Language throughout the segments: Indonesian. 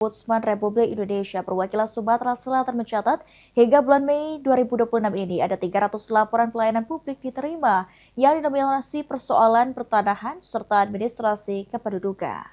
Ombudsman Republik Indonesia perwakilan Sumatera Selatan mencatat hingga bulan Mei 2026 ini ada 300 laporan pelayanan publik diterima yang didominasi persoalan pertanahan serta administrasi kependudukan.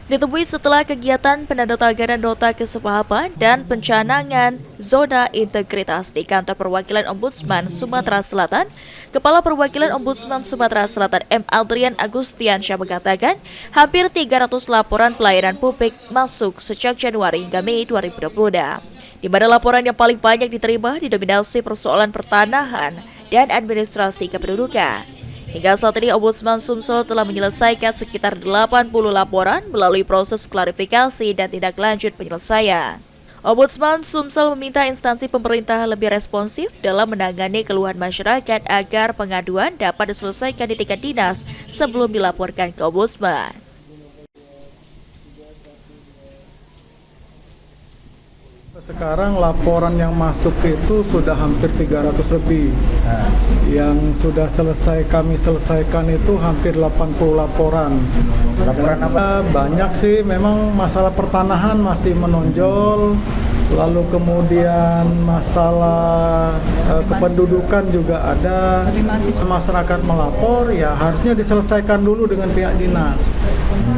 Ditemui setelah kegiatan penandatanganan nota kesepahaman dan pencanangan zona integritas di kantor perwakilan Ombudsman Sumatera Selatan, Kepala Perwakilan Ombudsman Sumatera Selatan M. Adrian Agustiansyah mengatakan hampir 300 laporan pelayanan publik masuk sejak Januari hingga Mei 2020, di mana laporan yang paling banyak diterima didominasi persoalan pertanahan dan administrasi kependudukan. Hingga saat ini, Ombudsman Sumsel telah menyelesaikan sekitar 80 laporan melalui proses klarifikasi dan tindak lanjut penyelesaian. Ombudsman Sumsel meminta instansi pemerintah lebih responsif dalam menangani keluhan masyarakat agar pengaduan dapat diselesaikan di tingkat dinas sebelum dilaporkan ke Ombudsman. Sekarang laporan yang masuk itu sudah hampir 300 lebih. Yang sudah kami selesaikan itu hampir 80 laporan. Laporan apa? Banyak sih, memang masalah pertanahan masih menonjol. Lalu kemudian masalah kependudukan juga ada. Masyarakat melapor, ya harusnya diselesaikan dulu dengan pihak dinas.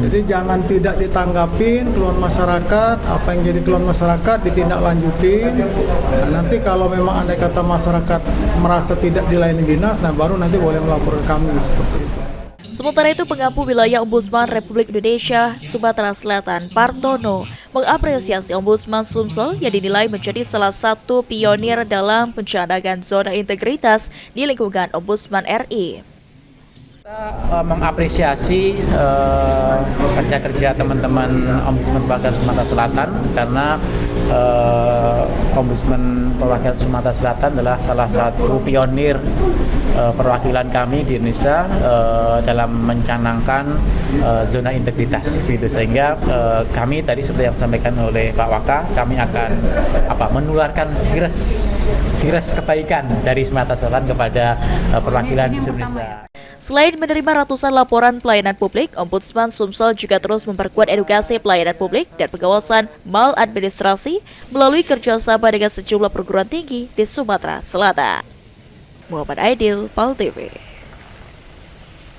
Jadi jangan tidak ditanggapin keluhan masyarakat, apa yang jadi keluhan masyarakat ditindaklanjutin. Nah, nanti kalau memang ada kata masyarakat merasa tidak dilayani dinas, nah baru nanti boleh melapor ke kami seperti itu. Sementara itu, pengampu wilayah Ombudsman Republik Indonesia Sumatera Selatan, Partono, mengapresiasi Ombudsman Sumsel yang dinilai menjadi salah satu pionir dalam pencanangan zona integritas di lingkungan Ombudsman RI. Kita mengapresiasi kerja-kerja teman-teman Ombudsman Perwakilan Sumatera Selatan karena Ombudsman Perwakilan Sumatera Selatan adalah salah satu pionir perwakilan kami di Indonesia dalam mencanangkan zona integritas, gitu. Sehingga kami tadi seperti yang disampaikan oleh Pak Waka, kami akan menularkan virus kebaikan dari Sumatera Selatan kepada perwakilan di Indonesia. Selain menerima ratusan laporan pelayanan publik, Ombudsman Sumsel juga terus memperkuat edukasi pelayanan publik dan pengawasan maladministrasi melalui kerjasama dengan sejumlah perguruan tinggi di Sumatera Selatan. Muhammad Aidil, PAL TV.